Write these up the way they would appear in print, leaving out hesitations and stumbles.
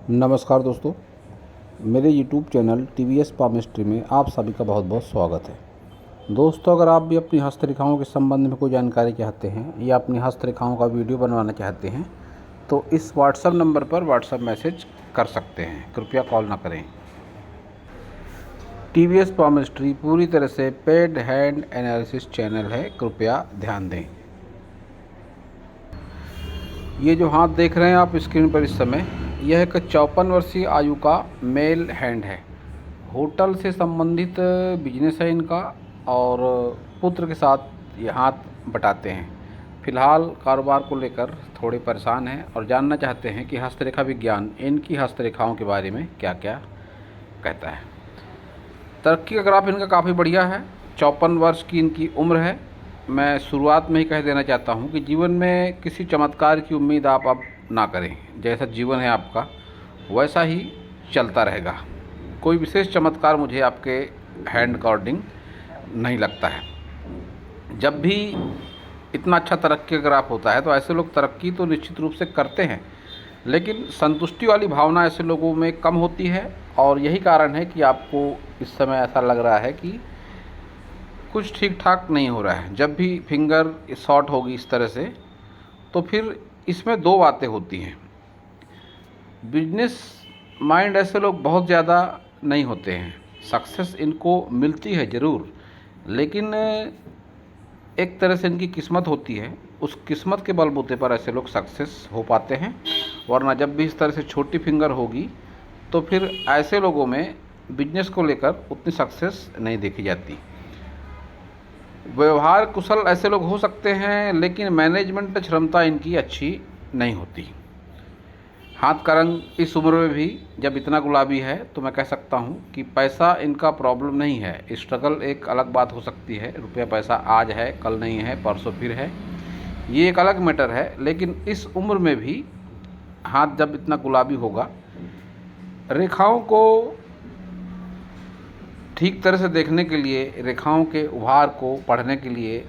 नमस्कार दोस्तों, मेरे YouTube चैनल TVS पामिस्ट्री में आप सभी का बहुत बहुत स्वागत है। दोस्तों, अगर आप भी अपनी हस्तरेखाओं के संबंध में कोई जानकारी चाहते हैं या अपनी हस्तरेखाओं का वीडियो बनवाना चाहते हैं तो इस व्हाट्सएप नंबर पर व्हाट्सएप मैसेज कर सकते हैं, कृपया कॉल ना करें। TVS पामिस्ट्री पूरी तरह से पेड हैंड एनालिसिस चैनल है, कृपया ध्यान दें। ये जो हाथ देख रहे हैं आप स्क्रीन पर इस समय, यह एक 54 वर्षीय आयु का मेल हैंड है। होटल से संबंधित बिजनेस है इनका और पुत्र के साथ ये हाथ बटाते हैं। फिलहाल कारोबार को लेकर थोड़े परेशान हैं और जानना चाहते हैं कि हस्तरेखा विज्ञान इनकी हस्तरेखाओं के बारे में क्या क्या कहता है। तरक्की का ग्राफ इनका काफ़ी बढ़िया है। 54 वर्ष की इनकी उम्र है। मैं शुरुआत में ही कह देना चाहता हूं कि जीवन में किसी चमत्कार की उम्मीद आप अब ना करें। जैसा जीवन है आपका वैसा ही चलता रहेगा। कोई विशेष चमत्कार मुझे आपके हैंड अकॉर्डिंग नहीं लगता है। जब भी इतना अच्छा तरक्की का ग्राफ होता है तो ऐसे लोग तरक्की तो निश्चित रूप से करते हैं, लेकिन संतुष्टि वाली भावना ऐसे लोगों में कम होती है और यही कारण है कि आपको इस समय ऐसा लग रहा है कि कुछ ठीक ठाक नहीं हो रहा है। जब भी फिंगर शॉर्ट होगी इस तरह से तो फिर इसमें दो बातें होती हैं। बिजनेस माइंड ऐसे लोग बहुत ज़्यादा नहीं होते हैं। सक्सेस इनको मिलती है ज़रूर, लेकिन एक तरह से इनकी किस्मत होती है। उस किस्मत के बलबूते पर ऐसे लोग सक्सेस हो पाते हैं, वरना जब भी इस तरह से छोटी फिंगर होगी तो फिर ऐसे लोगों में बिजनेस को लेकर उतनी सक्सेस नहीं देखी जाती। व्यवहार कुशल ऐसे लोग हो सकते हैं, लेकिन मैनेजमेंट क्षमता इनकी अच्छी नहीं होती। हाथ का रंग इस उम्र में भी जब इतना गुलाबी है तो मैं कह सकता हूं कि पैसा इनका प्रॉब्लम नहीं है। स्ट्रगल एक अलग बात हो सकती है। रुपया पैसा आज है, कल नहीं है, परसों फिर है, ये एक अलग मैटर है। लेकिन इस उम्र में भी हाथ जब इतना गुलाबी होगा, रेखाओं को ठीक तरह से देखने के लिए, रेखाओं के उभार को पढ़ने के लिए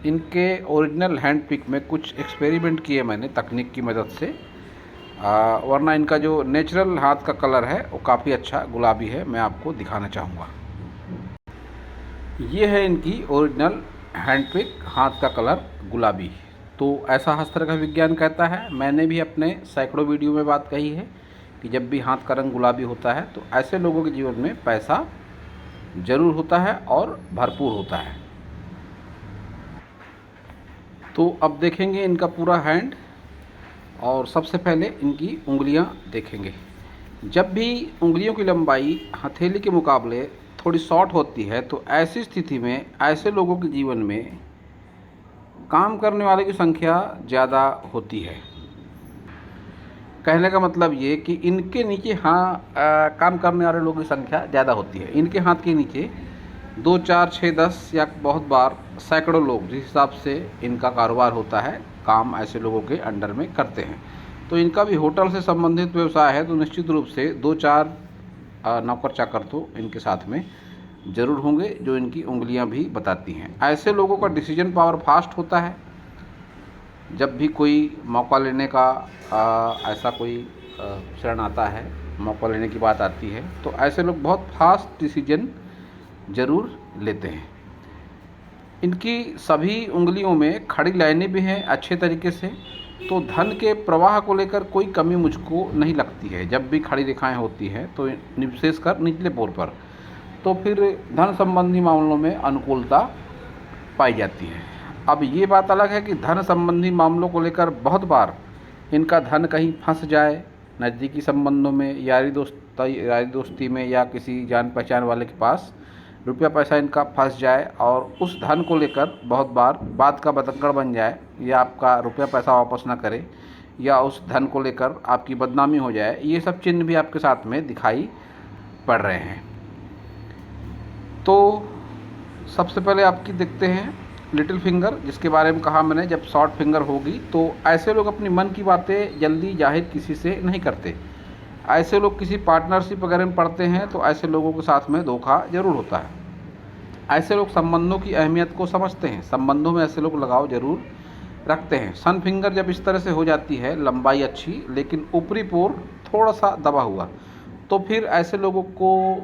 इनके ओरिजिनल हैंड पिक में कुछ एक्सपेरिमेंट किए मैंने तकनीक की मदद से। वरना इनका जो नेचुरल हाथ का कलर है वो काफ़ी अच्छा गुलाबी है। मैं आपको दिखाना चाहूँगा। ये है इनकी ओरिजिनल हैंड पिक, हाथ का कलर गुलाबी। तो ऐसा हस्तरेखा विज्ञान कहता है। मैंने भी अपने सैकड़ों वीडियो में बात कही है कि जब भी हाथ का रंग गुलाबी होता है तो ऐसे लोगों के जीवन में पैसा ज़रूर होता है और भरपूर होता है। तो अब देखेंगे इनका पूरा हैंड और सबसे पहले इनकी उंगलियां देखेंगे। जब भी उंगलियों की लंबाई हथेली के मुकाबले थोड़ी शॉर्ट होती है तो ऐसी स्थिति में ऐसे लोगों के जीवन में काम करने वाले की संख्या ज़्यादा होती है। कहने का मतलब ये कि इनके नीचे काम करने वाले लोगों की संख्या ज़्यादा होती है। इनके हाथ के नीचे 2, 4, 6, 10 या बहुत बार सैकड़ों लोग, जिस हिसाब से इनका कारोबार होता है, काम ऐसे लोगों के अंडर में करते हैं। तो इनका भी होटल से संबंधित व्यवसाय है तो निश्चित रूप से 2-4 नौकर चाकर तो इनके साथ में ज़रूर होंगे, जो इनकी उंगलियां भी बताती हैं। ऐसे लोगों का डिसीजन पावर फास्ट होता है। जब भी कोई मौका लेने का ऐसा कोई क्षण आता है, मौका लेने की बात आती है, तो ऐसे लोग बहुत फास्ट डिसीजन ज़रूर लेते हैं। इनकी सभी उंगलियों में खड़ी लाइनें भी हैं अच्छे तरीके से, तो धन के प्रवाह को लेकर कोई कमी मुझको नहीं लगती है। जब भी खड़ी रेखाएं होती हैं तो विशेषकर निचले पोर पर, तो फिर धन संबंधी मामलों में अनुकूलता पाई जाती है। अब ये बात अलग है कि धन संबंधी मामलों को लेकर बहुत बार इनका धन कहीं फंस जाए, नज़दीकी संबंधों में, यारी दोस्ती में, या किसी जान पहचान वाले के पास रुपया पैसा इनका फंस जाए और उस धन को लेकर बहुत बार बात का बतंगड़ बन जाए, या आपका रुपया पैसा वापस ना करे, या उस धन को लेकर आपकी बदनामी हो जाए। ये सब चिन्ह भी आपके साथ में दिखाई पड़ रहे हैं। तो सबसे पहले आपकी देखते हैं लिटिल फिंगर, जिसके बारे में कहा मैंने। जब शॉर्ट फिंगर होगी तो ऐसे लोग अपनी मन की बातें जल्दी जाहिर किसी से नहीं करते। ऐसे लोग किसी पार्टनरशिप वगैरह में पड़ते हैं तो ऐसे लोगों के साथ में धोखा ज़रूर होता है। ऐसे लोग संबंधों की अहमियत को समझते हैं। संबंधों में ऐसे लोग लगाव ज़रूर रखते हैं। सन फिंगर जब इस तरह से हो जाती है, लंबाई अच्छी लेकिन ऊपरी पोर थोड़ा सा दबा हुआ, तो फिर ऐसे लोगों को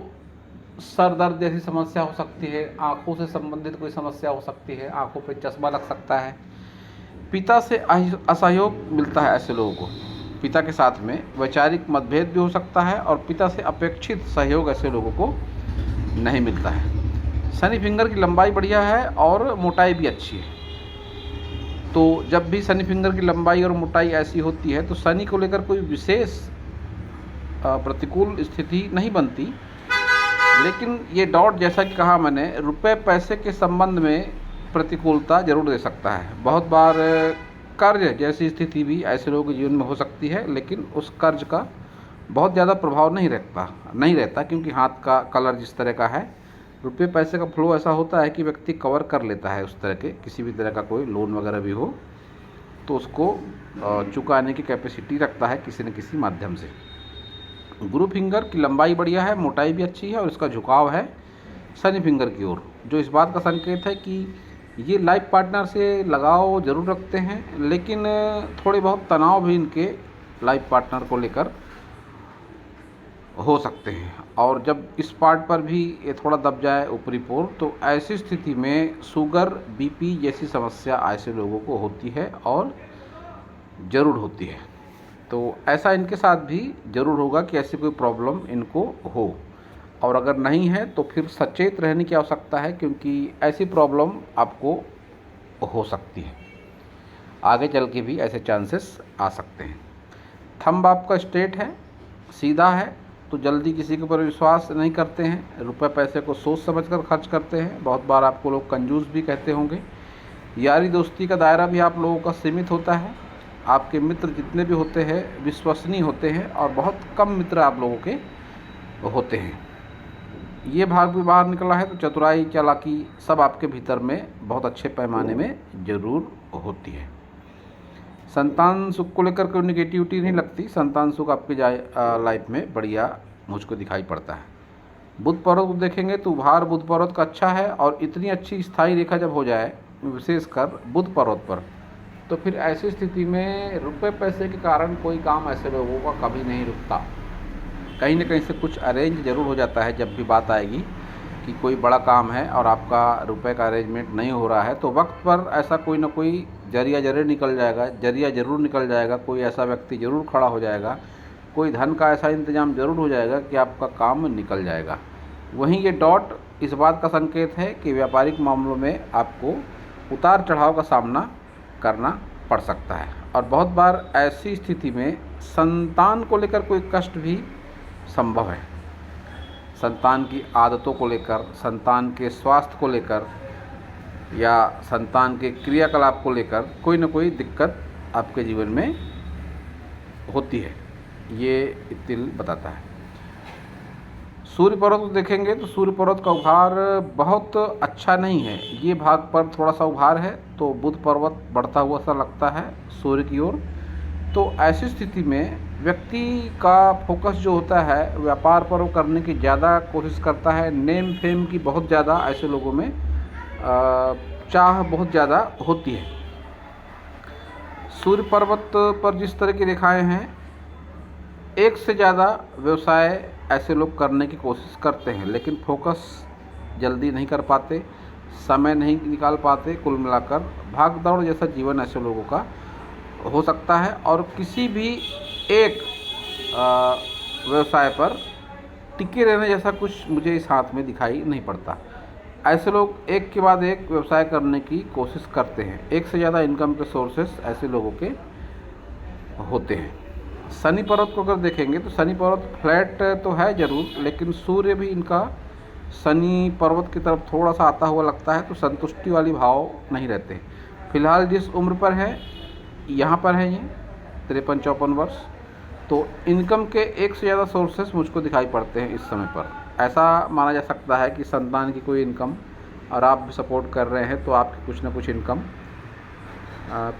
सर दर्द जैसी समस्या हो सकती है, आँखों से संबंधित कोई समस्या हो सकती है, आँखों पे चश्मा लग सकता है। पिता से असहयोग मिलता है ऐसे लोगों को, पिता के साथ में वैचारिक मतभेद भी हो सकता है और पिता से अपेक्षित सहयोग ऐसे लोगों को नहीं मिलता है। शनि फिंगर की लंबाई बढ़िया है और मोटाई भी अच्छी है। तो जब भी शनि फिंगर की लंबाई और मोटाई ऐसी होती है तो शनि को लेकर कोई विशेष प्रतिकूल स्थिति नहीं बनती, लेकिन ये डॉट जैसा कि कहा मैंने, रुपए पैसे के संबंध में प्रतिकूलता जरूर दे सकता है। बहुत बार कर्ज जैसी स्थिति भी ऐसे लोगों के जीवन में हो सकती है, लेकिन उस कर्ज का बहुत ज़्यादा प्रभाव नहीं रहता क्योंकि हाथ का कलर जिस तरह का है, रुपये पैसे का फ्लो ऐसा होता है कि व्यक्ति कवर कर लेता है। उस तरह के किसी भी तरह का कोई लोन वगैरह भी हो तो उसको चुकाने की कैपेसिटी रखता है किसी न किसी माध्यम से। गुरु फिंगर की लंबाई बढ़िया है, मोटाई भी अच्छी है और इसका झुकाव है शनि फिंगर की ओर, जो इस बात का संकेत है कि ये लाइफ पार्टनर से लगाव जरूर रखते हैं, लेकिन थोड़े बहुत तनाव भी इनके लाइफ पार्टनर को लेकर हो सकते हैं। और जब इस पार्ट पर भी ये थोड़ा दब जाए ऊपरी पोर, तो ऐसी स्थिति में शुगर, बीपी जैसी समस्या ऐसे लोगों को होती है और ज़रूर होती है। तो ऐसा इनके साथ भी ज़रूर होगा कि ऐसी कोई प्रॉब्लम इनको हो, और अगर नहीं है तो फिर सचेत रहने की आवश्यकता है, क्योंकि ऐसी प्रॉब्लम आपको हो सकती है, आगे चल के भी ऐसे चांसेस आ सकते हैं। थंब आपका स्ट्रेट है, सीधा है, तो जल्दी किसी के ऊपर विश्वास नहीं करते हैं, रुपए पैसे को सोच समझकर खर्च करते हैं। बहुत बार आपको लोग कंजूस भी कहते होंगे। यारी दोस्ती का दायरा भी आप लोगों का सीमित होता है। आपके मित्र जितने भी होते हैं विश्वसनीय होते हैं और बहुत कम मित्र आप लोगों के होते हैं। ये भाग भी बाहर निकला है, तो चतुराई, चालाकी सब आपके भीतर में बहुत अच्छे पैमाने में ज़रूर होती है। संतान सुख को लेकर कोई निगेटिविटी नहीं लगती। संतान सुख आपके लाइफ में बढ़िया मुझको दिखाई पड़ता है। बुध पर्वत को देखेंगे तो उभार बुध पर्वत का अच्छा है, और इतनी अच्छी स्थायी रेखा जब हो जाए विशेषकर बुध पर्वत पर, तो फिर ऐसी स्थिति में रुपए पैसे के कारण कोई काम ऐसे लोगों का कभी नहीं रुकता। कहीं ना कहीं से कुछ अरेंज जरूर हो जाता है। जब भी बात आएगी कि कोई बड़ा काम है और आपका रुपए का अरेंजमेंट नहीं हो रहा है, तो वक्त पर ऐसा कोई ना कोई जरिया जरूर निकल जाएगा, कोई ऐसा व्यक्ति जरूर खड़ा हो जाएगा, कोई धन का ऐसा इंतजाम जरूर हो जाएगा कि आपका काम निकल जाएगा। वहीं ये डॉट इस बात का संकेत है कि व्यापारिक मामलों में आपको उतार चढ़ाव का सामना करना पड़ सकता है, और बहुत बार ऐसी स्थिति में संतान को लेकर कोई कष्ट भी संभव है। संतान की आदतों को लेकर, संतान के स्वास्थ्य को लेकर या संतान के क्रियाकलाप को लेकर कोई न कोई दिक्कत आपके जीवन में होती है, ये तिल बताता है। सूर्य पर्वत को देखेंगे तो सूर्य पर्वत का उभार बहुत अच्छा नहीं है। ये भाग पर थोड़ा सा उभार है, तो बुध पर्वत बढ़ता हुआ सा लगता है सूर्य की ओर। तो ऐसी स्थिति में व्यक्ति का फोकस जो होता है व्यापार पर, वो करने की ज़्यादा कोशिश करता है। नेम फेम की बहुत ज़्यादा ऐसे लोगों में चाह बहुत ज़्यादा होती है। सूर्य पर्वत पर जिस तरह की रेखाएं हैं, एक से ज़्यादा व्यवसाय ऐसे लोग करने की कोशिश करते हैं, लेकिन फोकस जल्दी नहीं कर पाते, समय नहीं निकाल पाते। कुल मिलाकर भाग दौड़ जैसा जीवन ऐसे लोगों का हो सकता है, और किसी भी एक व्यवसाय पर टिके रहने जैसा कुछ मुझे इस हाथ में दिखाई नहीं पड़ता। ऐसे लोग एक के बाद एक व्यवसाय करने की कोशिश करते हैं। एक से ज़्यादा इनकम के सोर्सेस ऐसे लोगों के होते हैं। शनि पर्वत को अगर देखेंगे तो शनि पर्वत फ्लैट तो है ज़रूर, लेकिन सूर्य भी इनका शनि पर्वत की तरफ थोड़ा सा आता हुआ लगता है, तो संतुष्टि वाली भाव नहीं रहते। फिलहाल जिस उम्र पर है, यहाँ पर है ये 53-54 वर्ष, तो इनकम के एक से ज़्यादा सोर्सेस मुझको दिखाई पड़ते हैं इस समय पर। ऐसा माना जा सकता है कि संतान की कोई इनकम और आप भी सपोर्ट कर रहे हैं, तो आपकी कुछ ना कुछ इनकम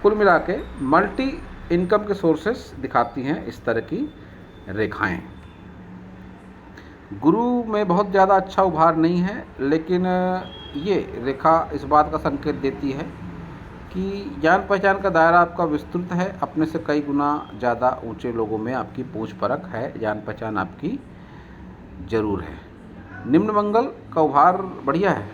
कुल मिला के मल्टी इनकम के सोर्सेस दिखाती हैं इस तरह की रेखाएं। गुरु में बहुत ज़्यादा अच्छा उभार नहीं है, लेकिन ये रेखा इस बात का संकेत देती है कि जान पहचान का दायरा आपका विस्तृत है, अपने से कई गुना ज़्यादा ऊंचे लोगों में आपकी पूछ परख है, जान पहचान आपकी ज़रूर है। निम्न मंगल का उभार बढ़िया है,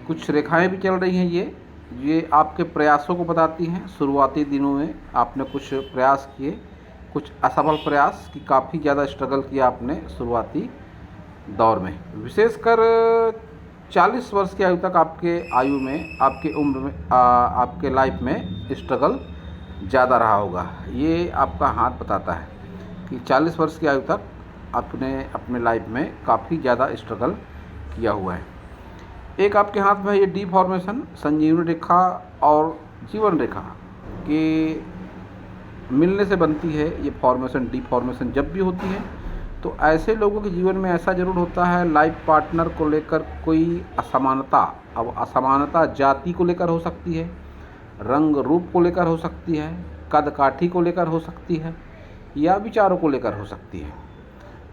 कुछ रेखाएं भी चल रही हैं। ये आपके प्रयासों को बताती हैं। शुरुआती दिनों में आपने कुछ प्रयास किए, कुछ असफल प्रयास की, काफ़ी ज़्यादा स्ट्रगल किया आपने शुरुआती दौर में। विशेषकर 40 वर्ष की आयु तक आपके आयु में, आपके उम्र में, आपके लाइफ में स्ट्रगल ज़्यादा रहा होगा। ये आपका हाथ बताता है कि 40 वर्ष की आयु तक आपने अपने लाइफ में काफ़ी ज़्यादा स्ट्रगल किया हुआ है। एक आपके हाथ में ये डी फॉर्मेशन, संजीवनी रेखा और जीवन रेखा के मिलने से बनती है ये फॉर्मेशन। डी फॉर्मेशन जब भी होती है तो ऐसे लोगों के जीवन में ऐसा ज़रूर होता है, लाइफ पार्टनर को लेकर कोई असमानता। अब असमानता जाति को लेकर हो सकती है, रंग रूप को लेकर हो सकती है, कद काठी को लेकर हो सकती है, या विचारों को लेकर हो सकती है।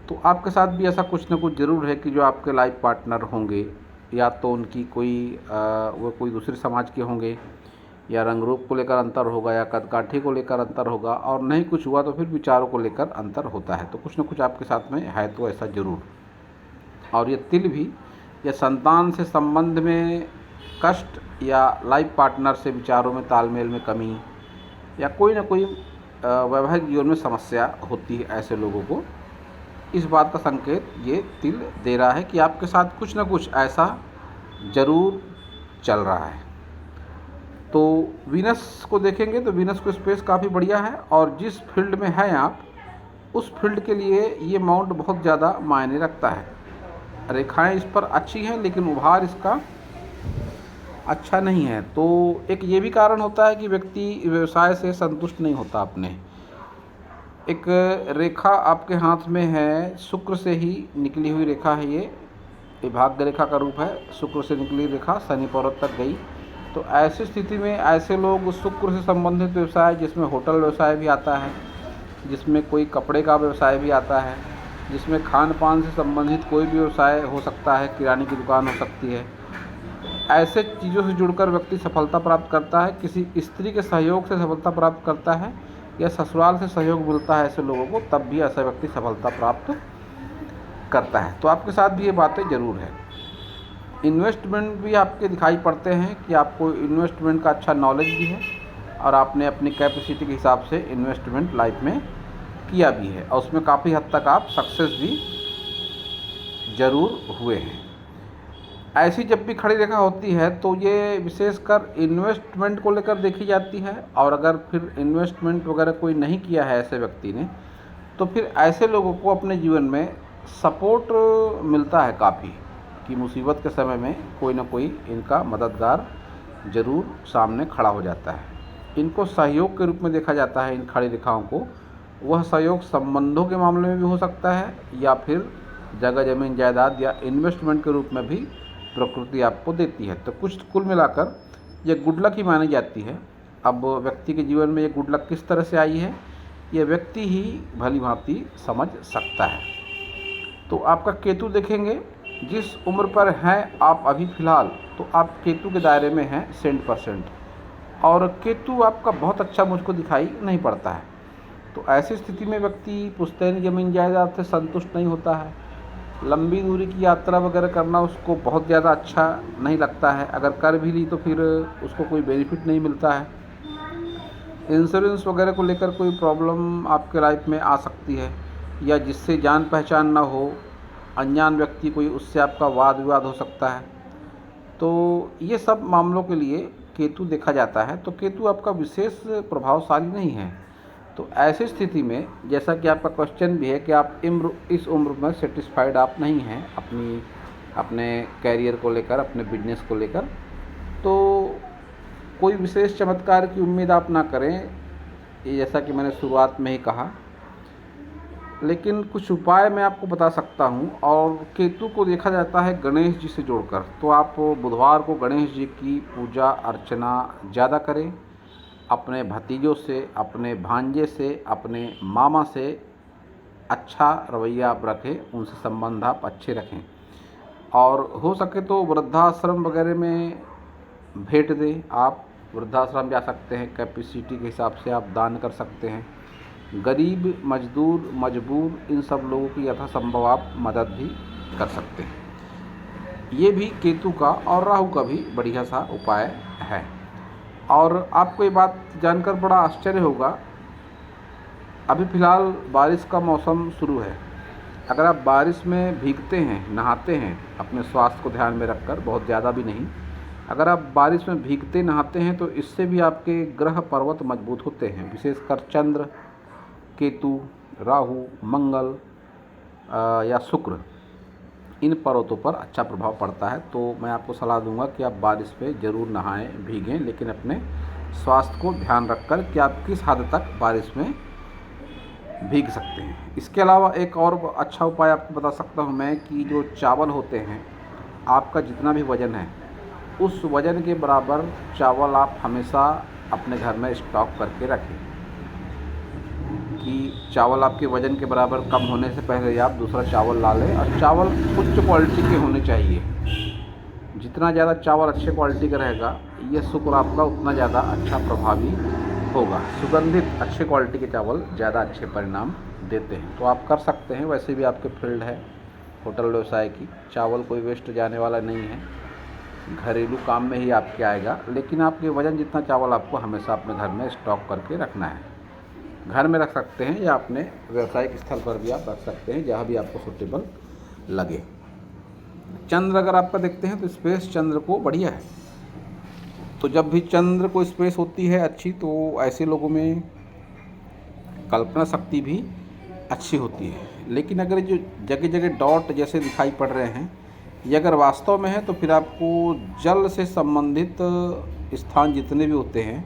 तो आपके साथ भी ऐसा कुछ ना कुछ ज़रूर है कि जो आपके लाइफ पार्टनर होंगे, या तो उनकी वो कोई दूसरे समाज के होंगे, या रंग रूप को लेकर अंतर होगा, या कद काठी को लेकर अंतर होगा, और नहीं कुछ हुआ तो फिर विचारों को लेकर अंतर होता है। तो कुछ ना कुछ आपके साथ में है तो ऐसा ज़रूर। और ये तिल भी, या संतान से संबंध में कष्ट, या लाइफ पार्टनर से विचारों में तालमेल में कमी, या कोई ना कोई वैवाहिक जीवन में समस्या होती है ऐसे लोगों को। इस बात का संकेत ये तिल दे रहा है कि आपके साथ कुछ ना कुछ ऐसा ज़रूर चल रहा है। तो वीनस को देखेंगे तो वीनस को स्पेस काफ़ी बढ़िया है, और जिस फील्ड में हैं आप उस फील्ड के लिए ये माउंट बहुत ज़्यादा मायने रखता है। रेखाएं इस पर अच्छी हैं लेकिन उभार इसका अच्छा नहीं है। तो एक ये भी कारण होता है कि व्यक्ति व्यवसाय से संतुष्ट नहीं होता अपने। एक रेखा आपके हाथ में है, शुक्र से ही निकली हुई रेखा है, ये भाग्य रेखा का रूप है। शुक्र से निकली रेखा शनि पर्वत तक गई। तो ऐसी स्थिति में ऐसे लोग शुक्र से संबंधित व्यवसाय, जिसमें होटल व्यवसाय भी आता है, जिसमें कोई कपड़े का व्यवसाय भी आता है, जिसमें खान पान से संबंधित कोई भी व्यवसाय हो सकता है, किराने की दुकान हो सकती है, ऐसे चीज़ों से जुड़कर व्यक्ति सफलता प्राप्त करता है। किसी स्त्री के सहयोग से सफलता प्राप्त करता है, या ससुराल से सहयोग मिलता है ऐसे लोगों को, तब भी ऐसा व्यक्ति सफलता प्राप्त करता है। तो आपके साथ भी ये बातें ज़रूर है। इन्वेस्टमेंट भी आपके दिखाई पड़ते हैं कि आपको इन्वेस्टमेंट का अच्छा नॉलेज भी है, और आपने अपनी कैपेसिटी के हिसाब से इन्वेस्टमेंट लाइफ में किया भी है, और उसमें काफ़ी हद तक आप सक्सेस भी ज़रूर हुए हैं। ऐसी जब भी खड़ी रेखा होती है तो ये विशेषकर इन्वेस्टमेंट को लेकर देखी जाती है, और अगर फिर इन्वेस्टमेंट वगैरह कोई नहीं किया है ऐसे व्यक्ति ने, तो फिर ऐसे लोगों को अपने जीवन में सपोर्ट मिलता है काफ़ी, कि मुसीबत के समय में कोई ना कोई इनका मददगार ज़रूर सामने खड़ा हो जाता है। इनको सहयोग के रूप में देखा जाता है इन खड़ी रेखाओं को। वह सहयोग संबंधों के मामले में भी हो सकता है, या फिर जगह जमीन जायदाद या इन्वेस्टमेंट के रूप में भी प्रकृति आपको देती है। तो कुछ कुल मिलाकर ये गुड लक ही मानी जाती है। अब व्यक्ति के जीवन में ये गुड लक किस तरह से आई है, ये व्यक्ति ही भली भांति समझ सकता है। तो आपका केतु देखेंगे, जिस उम्र पर हैं आप अभी फ़िलहाल, तो आप केतु के दायरे में हैं 100%, और केतु आपका बहुत अच्छा मुझको दिखाई नहीं पड़ता है। तो ऐसी स्थिति में व्यक्ति पुश्तैनी ज़मीन जायदाद से संतुष्ट नहीं होता है। लंबी दूरी की यात्रा वगैरह करना उसको बहुत ज़्यादा अच्छा नहीं लगता है। अगर कर भी ली तो फिर उसको कोई बेनिफिट नहीं मिलता है। इंश्योरेंस वगैरह को लेकर कोई प्रॉब्लम आपके लाइफ में आ सकती है, या जिससे जान पहचान ना हो, अनजान व्यक्ति कोई, उससे आपका वाद विवाद हो सकता है। तो ये सब मामलों के लिए केतु देखा जाता है। तो केतु आपका विशेष प्रभावशाली नहीं है। तो ऐसी स्थिति में, जैसा कि आपका क्वेश्चन भी है कि आप इस उम्र में सेटिस्फाइड आप नहीं हैं अपने कैरियर को लेकर, अपने बिजनेस को लेकर, तो कोई विशेष चमत्कार की उम्मीद आप ना करें, ये जैसा कि मैंने शुरुआत में ही कहा। लेकिन कुछ उपाय मैं आपको बता सकता हूँ। और केतु को देखा जाता है गणेश जी से जोड़कर। तो आप बुधवार को गणेश जी की पूजा अर्चना ज़्यादा करें। अपने भतीजों से, अपने भांजे से, अपने मामा से अच्छा रवैया आप रखें, उनसे संबंध आप अच्छे रखें। और हो सके तो वृद्धाश्रम वगैरह में भेंट दें आप, वृद्धाश्रम जा सकते हैं, कैपेसिटी के हिसाब से आप दान कर सकते हैं। गरीब, मजदूर, मजबूर, इन सब लोगों की यथासंभव आप मदद भी कर सकते हैं। ये भी केतु का और राहु का भी बढ़िया सा उपाय है। और आपको ये बात जानकर बड़ा आश्चर्य होगा, अभी फ़िलहाल बारिश का मौसम शुरू है। अगर आप बारिश में भीगते हैं, नहाते हैं, अपने स्वास्थ्य को ध्यान में रखकर, बहुत ज़्यादा भी नहीं, अगर आप बारिश में भीगते नहाते हैं तो इससे भी आपके ग्रह पर्वत मजबूत होते हैं। विशेषकर चंद्र, केतु, राहु, मंगल या शुक्र, इन पर्वतों पर अच्छा प्रभाव पड़ता है। तो मैं आपको सलाह दूंगा कि आप बारिश में ज़रूर नहाएं, भीगें, लेकिन अपने स्वास्थ्य को ध्यान रखकर कि आप किस हद तक बारिश में भीग सकते हैं। इसके अलावा एक और अच्छा उपाय आपको बता सकता हूं मैं कि जो चावल होते हैं, आपका जितना भी वज़न है, उस वज़न के बराबर चावल आप हमेशा अपने घर में स्टॉक करके रखें। कि चावल आपके वज़न के बराबर कम होने से पहले आप दूसरा चावल ला लें, और चावल उच्च क्वालिटी के होने चाहिए। जितना ज़्यादा चावल अच्छे क्वालिटी का रहेगा, ये शुक्र आपका उतना ज़्यादा अच्छा प्रभावी होगा। सुगंधित अच्छे क्वालिटी के चावल ज़्यादा अच्छे परिणाम देते हैं। तो आप कर सकते हैं। वैसे भी आपके फील्ड है होटल व्यवसाय की, चावल कोई वेस्ट जाने वाला नहीं है, घरेलू काम में ही आपके आएगा। लेकिन आपके वज़न जितना चावल आपको हमेशा अपने घर में स्टॉक करके रखना है। घर में रख सकते हैं या अपने व्यावसायिक स्थल पर भी आप रख सकते हैं, जहाँ भी आपको सूटेबल लगे। चंद्र अगर आपका देखते हैं तो स्पेस चंद्र को बढ़िया है। तो जब भी चंद्र को स्पेस होती है अच्छी, तो ऐसे लोगों में कल्पना शक्ति भी अच्छी होती है। लेकिन अगर जो जगह जगह डॉट जैसे दिखाई पड़ रहे हैं, ये अगर वास्तव में है, तो फिर आपको जल से संबंधित स्थान जितने भी होते हैं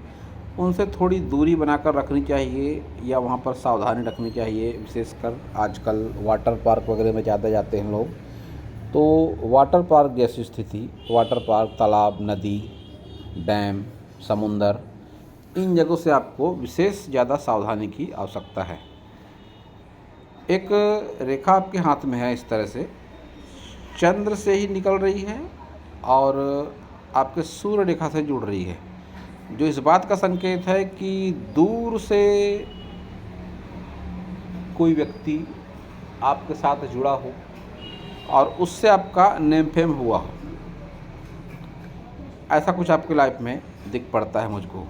उनसे थोड़ी दूरी बनाकर रखनी चाहिए, या वहाँ पर सावधानी रखनी चाहिए। विशेषकर आजकल वाटर पार्क वगैरह में ज़्यादा जाते हैं लोग, तो वाटर पार्क जैसी स्थिति, वाटर पार्क, तालाब, नदी, डैम, समुंदर, इन जगहों से आपको विशेष ज़्यादा सावधानी की आवश्यकता है। एक रेखा आपके हाथ में है, इस तरह से चंद्र से ही निकल रही है और आपके सूर्य रेखा से जुड़ रही है, जो इस बात का संकेत है कि दूर से कोई व्यक्ति आपके साथ जुड़ा हो और उससे आपका नेम फेम हुआ हो। ऐसा कुछ आपकी लाइफ में दिख पड़ता है मुझको।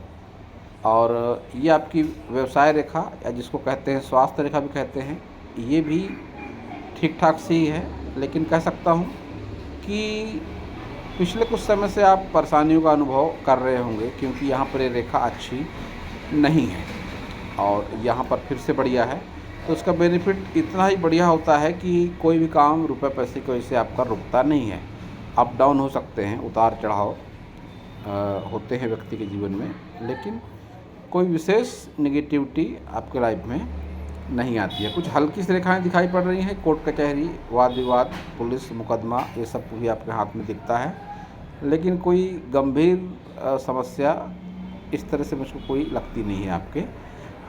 और ये आपकी व्यवसाय रेखा, या जिसको कहते हैं स्वास्थ्य रेखा भी कहते हैं, ये भी ठीक ठाक सी ही है। लेकिन कह सकता हूँ कि पिछले कुछ समय से आप परेशानियों का अनुभव कर रहे होंगे, क्योंकि यहाँ पर ये रेखा अच्छी नहीं है और यहाँ पर फिर से बढ़िया है। तो उसका बेनिफिट इतना ही बढ़िया होता है कि कोई भी काम रुपए पैसे की वजह से आपका रुकता नहीं है। अप डाउन हो सकते हैं, उतार चढ़ाव होते हैं व्यक्ति के जीवन में, लेकिन कोई विशेष नेगेटिविटी आपके लाइफ में नहीं आती है। कुछ हल्की सी रेखाएं दिखाई पड़ रही हैं, कोर्ट कचहरी, वाद विवाद, पुलिस मुकदमा, ये सब भी आपके हाथ में दिखता है। लेकिन कोई गंभीर समस्या इस तरह से मुझको कोई लगती नहीं है आपके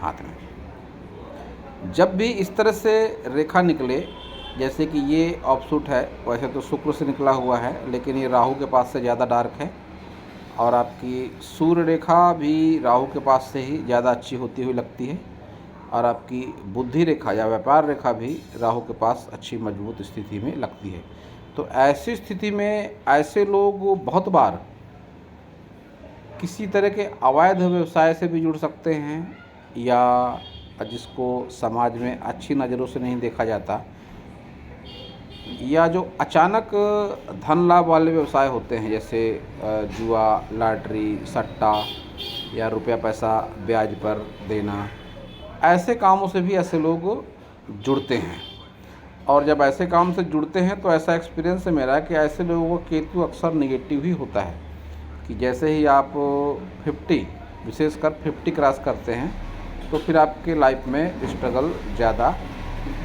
हाथ में। जब भी इस तरह से रेखा निकले, जैसे कि ये ऑफशूट है, वैसे तो शुक्र से निकला हुआ है, लेकिन ये राहु के पास से ज़्यादा डार्क है, और आपकी सूर्य रेखा भी राहु के पास से ही ज़्यादा अच्छी होती हुई लगती है, और आपकी बुद्धि रेखा या व्यापार रेखा भी राहु के पास अच्छी मजबूत स्थिति में लगती है। तो ऐसी स्थिति में ऐसे लोग बहुत बार किसी तरह के अवैध व्यवसाय से भी जुड़ सकते हैं, या जिसको समाज में अच्छी नज़रों से नहीं देखा जाता, या जो अचानक धन लाभ वाले व्यवसाय होते हैं, जैसे जुआ, लॉटरी, सट्टा, या रुपया पैसा ब्याज पर देना, ऐसे कामों से भी ऐसे लोग जुड़ते हैं। और जब ऐसे काम से जुड़ते हैं तो ऐसा एक्सपीरियंस है मेरा कि ऐसे लोगों का केतु अक्सर नेगेटिव ही होता है, कि जैसे ही आप 50, विशेषकर 50 क्रॉस करते हैं, तो फिर आपके लाइफ में स्ट्रगल ज़्यादा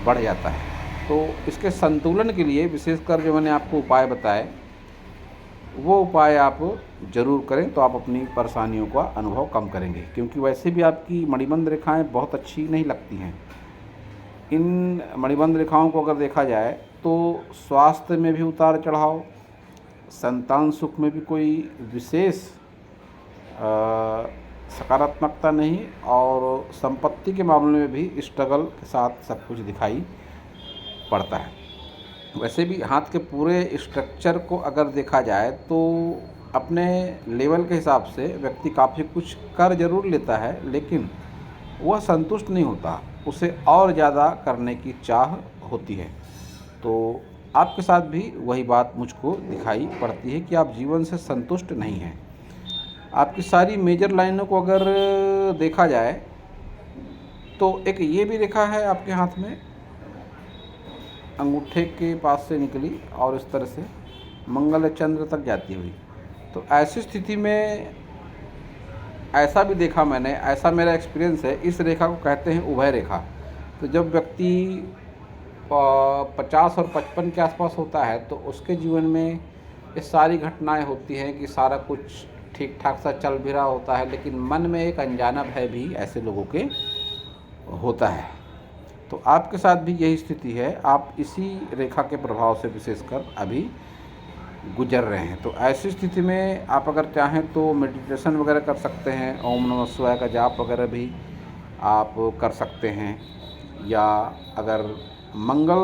बढ़ जाता है। तो इसके संतुलन के लिए विशेषकर जो मैंने आपको उपाय बताए, वो उपाय आप ज़रूर करें, तो आप अपनी परेशानियों का अनुभव कम करेंगे। क्योंकि वैसे भी आपकी मणिबंध रेखाएं बहुत अच्छी नहीं लगती हैं। इन मणिबंध रेखाओं को अगर देखा जाए तो स्वास्थ्य में भी उतार चढ़ाव, संतान सुख में भी कोई विशेष सकारात्मकता नहीं, और संपत्ति के मामले में भी स्ट्रगल के साथ सब कुछ दिखाई पड़ता है। वैसे भी हाथ के पूरे स्ट्रक्चर को अगर देखा जाए तो अपने लेवल के हिसाब से व्यक्ति काफ़ी कुछ कर ज़रूर लेता है, लेकिन वह संतुष्ट नहीं होता, उसे और ज़्यादा करने की चाह होती है। तो आपके साथ भी वही बात मुझको दिखाई पड़ती है कि आप जीवन से संतुष्ट नहीं हैं। आपकी सारी मेजर लाइनों को अगर देखा जाए तो एक ये भी रेखा है आपके हाथ में, अंगूठे के पास से निकली और इस तरह से मंगल चंद्र तक जाती हुई। तो ऐसी स्थिति में ऐसा भी देखा मैंने, ऐसा मेरा एक्सपीरियंस है, इस रेखा को कहते हैं उभय रेखा। तो जब व्यक्ति 50 और 55 के आसपास होता है तो उसके जीवन में ये सारी घटनाएं होती हैं कि सारा कुछ ठीक ठाक सा चल भी रहा होता है, लेकिन मन में एक अनजाना भय भी ऐसे लोगों के होता है। तो आपके साथ भी यही स्थिति है, आप इसी रेखा के प्रभाव से विशेषकर अभी गुजर रहे हैं। तो ऐसी स्थिति में आप अगर चाहें तो मेडिटेशन वगैरह कर सकते हैं, ओम नमः शिवाय का जाप वगैरह भी आप कर सकते हैं, या अगर मंगल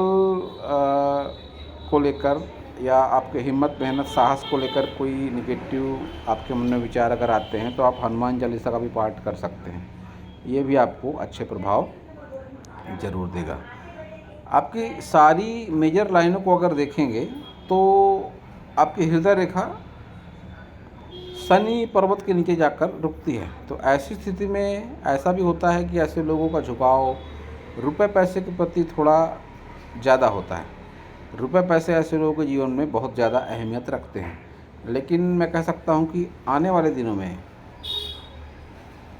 को लेकर या आपके हिम्मत, मेहनत, साहस को लेकर कोई निगेटिव आपके मन में विचार अगर आते हैं तो आप हनुमान चालीसा का भी पाठ कर सकते हैं। ये भी आपको अच्छे प्रभाव ज़रूर देगा। आपकी सारी मेजर लाइनों को अगर देखेंगे तो आपकी हृदय रेखा शनि पर्वत के नीचे जाकर रुकती है। तो ऐसी स्थिति में ऐसा भी होता है कि ऐसे लोगों का झुकाव रुपए पैसे के प्रति थोड़ा ज़्यादा होता है। रुपए पैसे ऐसे लोगों के जीवन में बहुत ज़्यादा अहमियत रखते हैं, लेकिन मैं कह सकता हूँ कि आने वाले दिनों में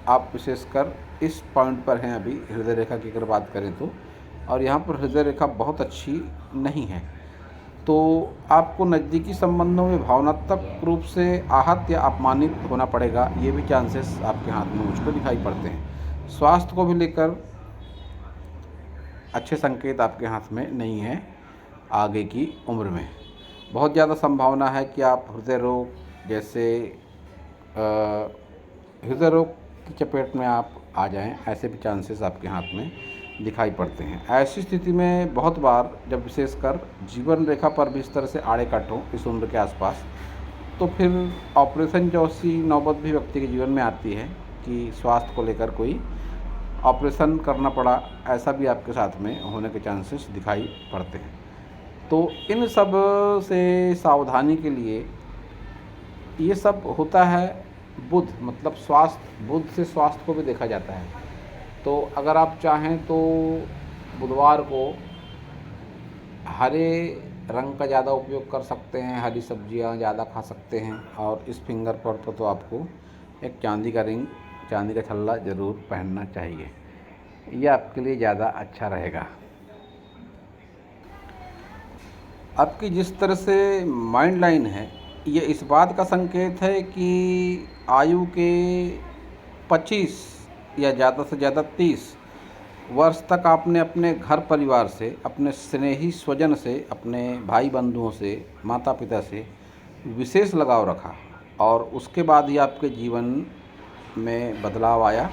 आप विशेषकर इस पॉइंट पर हैं अभी हृदय रेखा की अगर बात करें तो, और यहाँ पर हृदय रेखा बहुत अच्छी नहीं है। तो आपको नज़दीकी संबंधों में भावनात्मक रूप से आहत या अपमानित होना पड़ेगा, ये भी चांसेस आपके हाथ में मुझको दिखाई पड़ते हैं। स्वास्थ्य को भी लेकर अच्छे संकेत आपके हाथ में नहीं है। आगे की उम्र में बहुत ज़्यादा संभावना है कि आप हृदय रोग जैसे हृदय रोग की चपेट में आप आ जाएं, ऐसे भी चांसेस आपके हाथ में दिखाई पड़ते हैं। ऐसी स्थिति में बहुत बार जब विशेषकर जीवन रेखा पर भी इस तरह से आड़े कट हो इस उम्र के आसपास, तो फिर ऑपरेशन जैसी नौबत भी व्यक्ति के जीवन में आती है कि स्वास्थ्य को लेकर कोई ऑपरेशन करना पड़ा, ऐसा भी आपके साथ में होने के चांसेस दिखाई पड़ते हैं। तो इन सब से सावधानी के लिए ये सब होता है बुध, मतलब स्वास्थ्य, बुध से स्वास्थ्य को भी देखा जाता है। तो अगर आप चाहें तो बुधवार को हरे रंग का ज़्यादा उपयोग कर सकते हैं, हरी सब्जियां ज़्यादा खा सकते हैं, और इस फिंगर पर तो आपको एक चांदी का रिंग, चांदी का छल्ला ज़रूर पहनना चाहिए। ये आपके लिए ज़्यादा अच्छा रहेगा। आपकी जिस तरह से माइंड लाइन है, ये इस बात का संकेत है कि आयु के 25 या ज़्यादा से ज़्यादा 30 वर्ष तक आपने अपने घर परिवार से, अपने स्नेही स्वजन से, अपने भाई बंधुओं से, माता पिता से विशेष लगाव रखा, और उसके बाद ही आपके जीवन में बदलाव आया।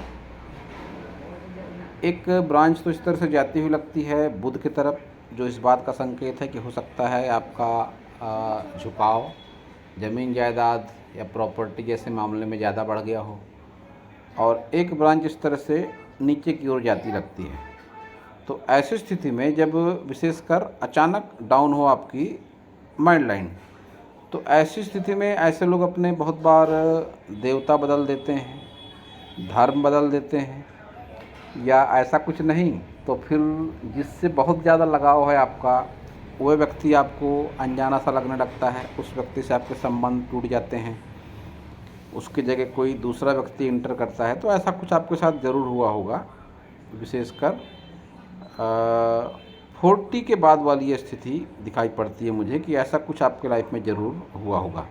एक ब्रांच तो इस तरह से जाती हुई लगती है बुध की तरफ, जो इस बात का संकेत है कि हो सकता है आपका झुकाव ज़मीन जायदाद या प्रॉपर्टी जैसे मामले में ज़्यादा बढ़ गया हो, और एक ब्रांच इस तरह से नीचे की ओर जाती लगती है। तो ऐसी स्थिति में जब विशेषकर अचानक डाउन हो आपकी माइंड लाइन, तो ऐसी स्थिति में ऐसे लोग अपने बहुत बार देवता बदल देते हैं, धर्म बदल देते हैं, या ऐसा कुछ नहीं तो फिर जिससे बहुत ज़्यादा लगाव है आपका, वह व्यक्ति आपको अनजाना सा लगने लगता है, उस व्यक्ति से आपके संबंध टूट जाते हैं, उसकी जगह कोई दूसरा व्यक्ति इंटर करता है। तो ऐसा कुछ आपके साथ ज़रूर हुआ होगा। विशेषकर 40 के बाद वाली ये स्थिति दिखाई पड़ती है मुझे कि ऐसा कुछ आपके लाइफ में ज़रूर हुआ होगा।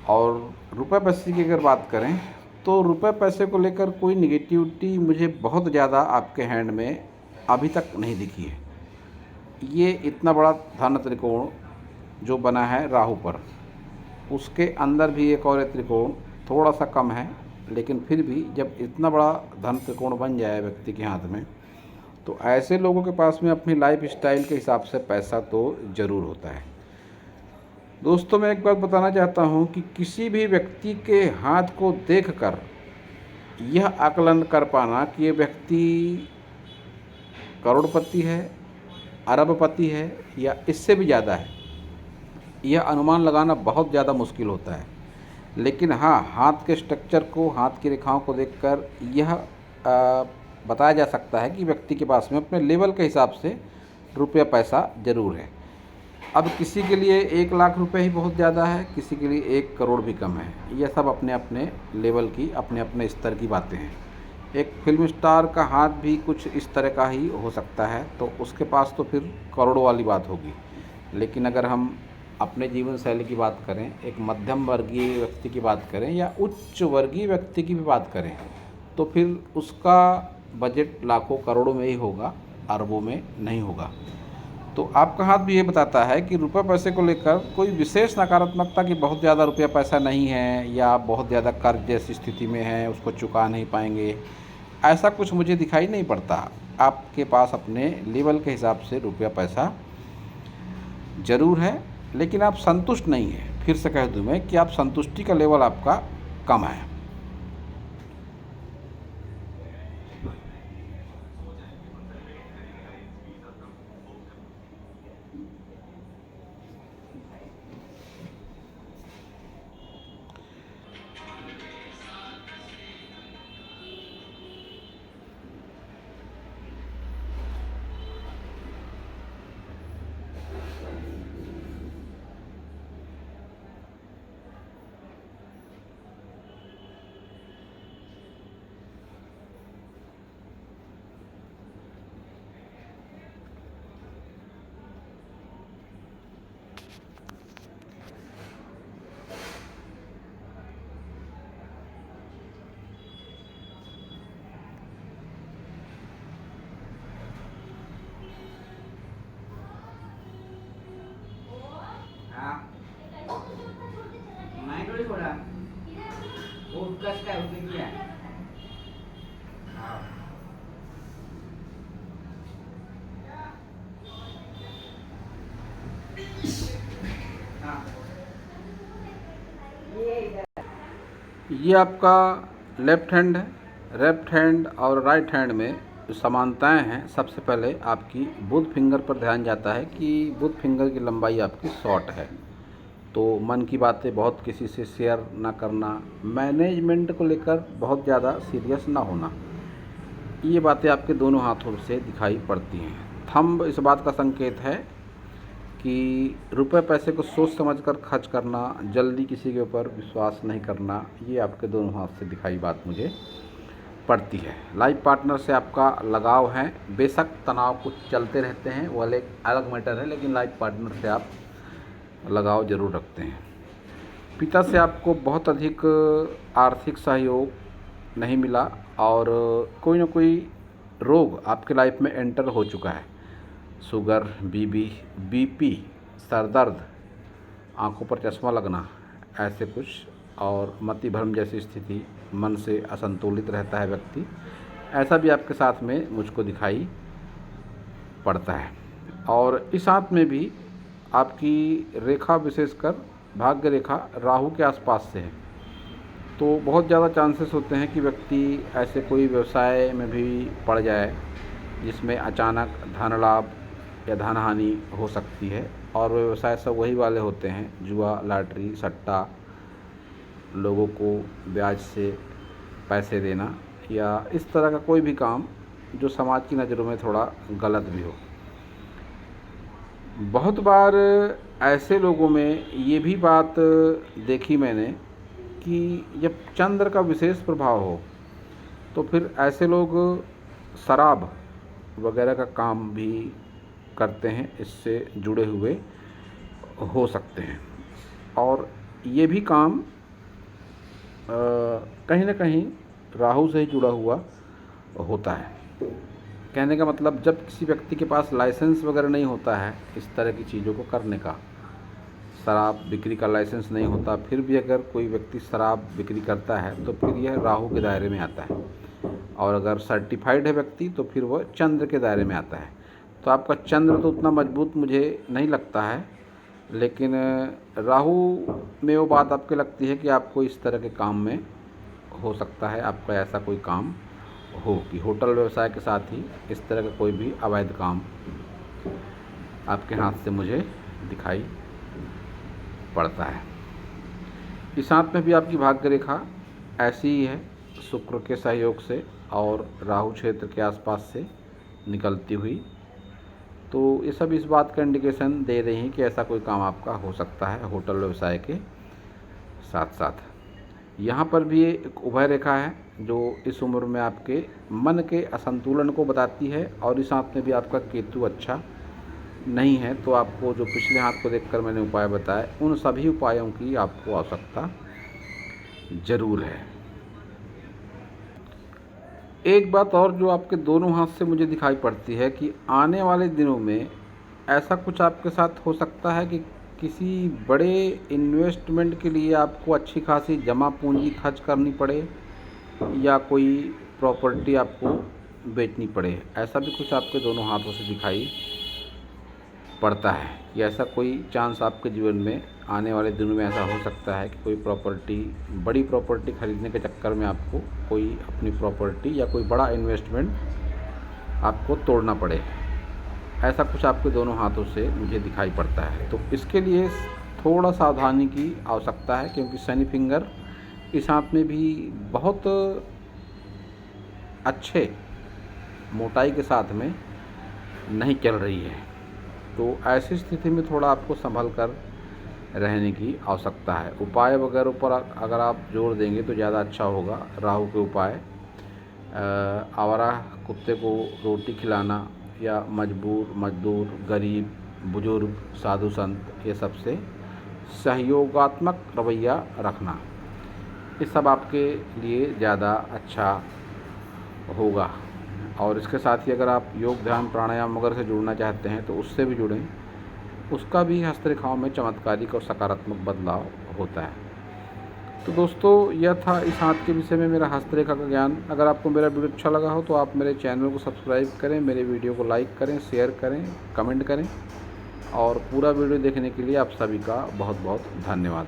और रुपए पैसे की अगर बात करें तो रुपए पैसे को लेकर कोई निगेटिविटी मुझे बहुत ज़्यादा आपके हैंड में अभी तक नहीं दिखी है। ये इतना बड़ा धन त्रिकोण जो बना है राहु पर, उसके अंदर भी एक और है त्रिकोण, थोड़ा सा कम है, लेकिन फिर भी जब इतना बड़ा धन त्रिकोण बन जाए व्यक्ति के हाथ में, तो ऐसे लोगों के पास में अपनी लाइफ स्टाइल के हिसाब से पैसा तो ज़रूर होता है। दोस्तों, मैं एक बात बताना चाहता हूँ कि किसी भी व्यक्ति के हाथ को देखकर यह आकलन कर पाना कि ये व्यक्ति करोड़पति है, अरबपति है या इससे भी ज़्यादा है, यह अनुमान लगाना बहुत ज़्यादा मुश्किल होता है। लेकिन हाँ, हाथ के स्ट्रक्चर को, हाथ की रेखाओं को देखकर यह बताया जा सकता है कि व्यक्ति के पास में अपने लेवल के हिसाब से रुपया पैसा ज़रूर है। अब किसी के लिए 1 लाख रुपए ही बहुत ज़्यादा है, किसी के लिए 1 करोड़ भी कम है। यह सब अपने अपने लेवल की, अपने अपने स्तर की बातें हैं। एक फिल्म स्टार का हाथ भी कुछ इस तरह का ही हो सकता है, तो उसके पास तो फिर करोड़ों वाली बात होगी। लेकिन अगर हम अपने जीवन शैली की बात करें, एक मध्यम वर्गीय व्यक्ति की बात करें या उच्च वर्गीय व्यक्ति की भी बात करें, तो फिर उसका बजट लाखों करोड़ों में ही होगा, अरबों में नहीं होगा। तो आपका हाथ भी ये बताता है कि रुपये पैसे को लेकर कोई विशेष नकारात्मकता कि बहुत ज़्यादा रुपया पैसा नहीं है या बहुत ज़्यादा कर्ज जैसी स्थिति में है, उसको चुका नहीं पाएंगे, ऐसा कुछ मुझे दिखाई नहीं पड़ता। आपके पास अपने लेवल के हिसाब से रुपया पैसा ज़रूर है, लेकिन आप संतुष्ट नहीं हैं। फिर से कह दूँ मैं कि आप संतुष्टि का लेवल आपका कम है। नहीं छोड़ा वो कस का उसने किया। हाँ हाँ ये आपका लेफ्ट हैंड है। लेफ्ट हैंड और राइट हैंड में जो समानताएं हैं, सबसे पहले आपकी बुध फिंगर पर ध्यान जाता है कि बुध फिंगर की लंबाई आपकी शॉर्ट है। तो मन की बातें बहुत किसी से शेयर ना करना, मैनेजमेंट को लेकर बहुत ज़्यादा सीरियस ना होना, ये बातें आपके दोनों हाथों से दिखाई पड़ती हैं। थंब इस बात का संकेत है कि रुपए पैसे को सोच समझकर खर्च करना, जल्दी किसी के ऊपर विश्वास नहीं करना, ये आपके दोनों हाथ से दिखाई बात मुझे पड़ती है। लाइफ पार्टनर से आपका लगाव है, बेशक तनाव कुछ चलते रहते हैं, वो एक अलग मैटर है, लेकिन लाइफ पार्टनर से आप लगाव ज़रूर रखते हैं। पिता से आपको बहुत अधिक आर्थिक सहयोग नहीं मिला और कोई ना कोई रोग आपके लाइफ में एंटर हो चुका है। शुगर, बीपी, सर दर्द, आंखों पर चश्मा लगना, ऐसे कुछ, और मति भ्रम जैसी स्थिति, मन से असंतुलित रहता है व्यक्ति, ऐसा भी आपके साथ में मुझको दिखाई पड़ता है। और इस हाथ में भी आपकी रेखा विशेषकर भाग्य रेखा राहु के आसपास से है, तो बहुत ज़्यादा चांसेस होते हैं कि व्यक्ति ऐसे कोई व्यवसाय में भी पड़ जाए जिसमें अचानक धन लाभ या धन हानि हो सकती है। और व्यवसाय सब वही वाले होते हैं, जुआ, लॉटरी, सट्टा, लोगों को ब्याज से पैसे देना या इस तरह का कोई भी काम जो समाज की नज़रों में थोड़ा गलत भी हो। बहुत बार ऐसे लोगों में ये भी बात देखी मैंने कि जब चंद्र का विशेष प्रभाव हो तो फिर ऐसे लोग शराब वगैरह का काम भी करते हैं, इससे जुड़े हुए हो सकते हैं। और ये भी काम कहीं ना कहीं राहु से ही जुड़ा हुआ होता है। कहने का मतलब, जब किसी व्यक्ति के पास लाइसेंस वगैरह नहीं होता है इस तरह की चीज़ों को करने का, शराब बिक्री का लाइसेंस नहीं होता, फिर भी अगर कोई व्यक्ति शराब बिक्री करता है तो फिर यह राहु के दायरे में आता है। और अगर सर्टिफाइड है व्यक्ति तो फिर वह चंद्र के दायरे में आता है। तो आपका चंद्र तो उतना मजबूत मुझे नहीं लगता है, लेकिन राहु में वो बात आपके लगती है कि आपको इस तरह के काम में हो सकता है, आपका ऐसा कोई काम हो कि होटल व्यवसाय के साथ ही इस तरह का कोई भी अवैध काम आपके हाथ से मुझे दिखाई पड़ता है। इस हाथ में भी आपकी भाग्य रेखा ऐसी ही है, शुक्र के सहयोग से और राहु क्षेत्र के आसपास से निकलती हुई। तो ये सब इस बात का इंडिकेशन दे रही हैं कि ऐसा कोई काम आपका हो सकता है होटल व्यवसाय के साथ साथ। यहाँ पर भी एक उभय रेखा है जो इस उम्र में आपके मन के असंतुलन को बताती है, और इस हाथ में भी आपका केतु अच्छा नहीं है। तो आपको जो पिछले हाथ को देखकर मैंने उपाय बताए, उन सभी उपायों की आपको आवश्यकता ज़रूर है। एक बात और जो आपके दोनों हाथ से मुझे दिखाई पड़ती है कि आने वाले दिनों में ऐसा कुछ आपके साथ हो सकता है कि किसी बड़े इन्वेस्टमेंट के लिए आपको अच्छी खासी जमा पूंजी खर्च करनी पड़े, या कोई प्रॉपर्टी आपको बेचनी पड़े। ऐसा भी कुछ आपके दोनों हाथों से दिखाई पड़ता है कि ऐसा कोई चांस आपके जीवन में आने वाले दिनों में ऐसा हो सकता है कि कोई प्रॉपर्टी, बड़ी प्रॉपर्टी खरीदने के चक्कर में आपको कोई अपनी प्रॉपर्टी या कोई बड़ा इन्वेस्टमेंट आपको तोड़ना पड़े। ऐसा कुछ आपके दोनों हाथों से मुझे दिखाई पड़ता है। तो इसके लिए थोड़ा सावधानी की आवश्यकता है, क्योंकि शनि फिंगर इस हाथ में भी बहुत अच्छे मोटाई के साथ में नहीं चल रही है। तो ऐसी स्थिति में थोड़ा आपको संभल कर रहने की आवश्यकता है। उपाय वगैरह पर अगर आप जोर देंगे तो ज़्यादा अच्छा होगा। राहु के उपाय, आवारा कुत्ते को रोटी खिलाना, या मजबूर, मजदूर, गरीब, बुजुर्ग, साधु संत, ये सबसे सहयोगात्मक रवैया रखना, ये सब आपके लिए ज़्यादा अच्छा होगा। और इसके साथ ही अगर आप योग, ध्यान, प्राणायाम वगैरह से जुड़ना चाहते हैं तो उससे भी जुड़ें। उसका भी हस्तरेखाओं में चमत्कारिक और सकारात्मक बदलाव होता है। तो दोस्तों, यह था इस हाथ के विषय में मेरा हस्तरेखा का ज्ञान। अगर आपको मेरा वीडियो अच्छा लगा हो तो आप मेरे चैनल को सब्सक्राइब करें, मेरे वीडियो को लाइक करें, शेयर करें, कमेंट करें, और पूरा वीडियो देखने के लिए आप सभी का बहुत बहुत धन्यवाद।